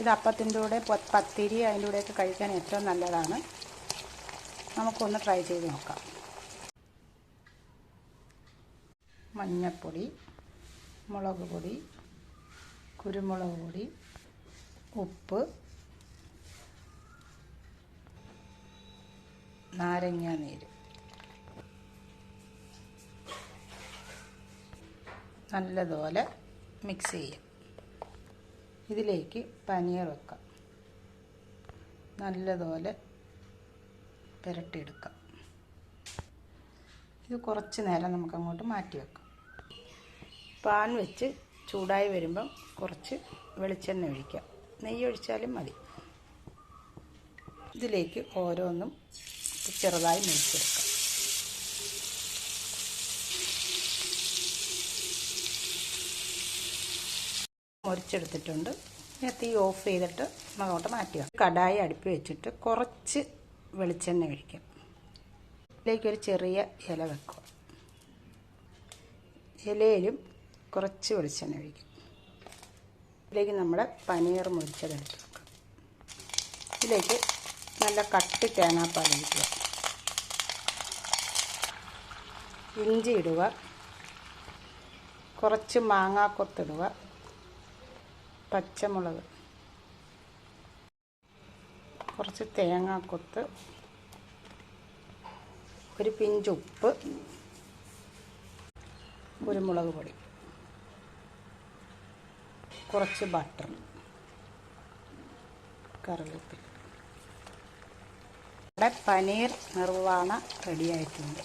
ഇത് അപ്പത്തിൻ്റെ കൂടെ പത്തിരി അതിൻ്റെ കൂടെയൊക്കെ കഴിക്കാൻ ഏറ്റവും നല്ലതാണ്. നമുക്കൊന്ന് ട്രൈ ചെയ്ത് നോക്കാം. മഞ്ഞൾപ്പൊടി, മുളക് പൊടി, കുരുമുളക് പൊടി, ഉപ്പ്, നാരങ്ങാനീര്, നല്ലതുപോലെ മിക്സ് ചെയ്യാം. ഇതിലേക്ക് പനീർ വെക്കാം. നല്ലതുപോലെ പുരട്ടിയെടുക്കാം. ഇത് കുറച്ച് നേരം നമുക്കങ്ങോട്ട് മാറ്റി വെക്കാം. പാൻ വെച്ച് ചൂടായി വരുമ്പം കുറച്ച് വെളിച്ചെണ്ണ ഒഴിക്കാം. നെയ്യ് ഒഴിച്ചാലും മതി. ഇതിലേക്ക് ഓരോന്നും ചെറുതായി മുറിച്ചെടുക്കാം. മുറിച്ചെടുത്തിട്ടുണ്ട്. ഇനി തീ ഓഫ് ചെയ്തിട്ട് അങ്ങോട്ട് മാറ്റുക. കടായി അടുപ്പ് വെച്ചിട്ട് കുറച്ച് വെളിച്ചെണ്ണ ഒഴിക്കാം. ഇതിലേക്കൊരു ചെറിയ ഇല വെക്കുക. ഇലയിലും കുറച്ച് വെളിച്ചെണ്ണ ഒഴിക്കും. ഇതിലേക്ക് നമ്മുടെ പനീർ മുറിച്ചതെടുത്ത് വെക്കുക. ഇതിലേക്ക് നല്ല കട്ടി തേങ്ങാപ്പാൽ ഒഴിക്കുക. ഇഞ്ചി ഇടുക. കുറച്ച് മാങ്ങാക്കൊത്തിടുക. പച്ചമുളക്, കുറച്ച് തേങ്ങാക്കൊത്ത്, ഒരു പിഞ്ച് ഉപ്പ്, കുരുമുളക് പൊടി, കുറച്ച് ബട്ടർ, കറിവേപ്പില. ഇവിടെ പനീർ നിർവാണ റെഡിയായിട്ടുണ്ട്.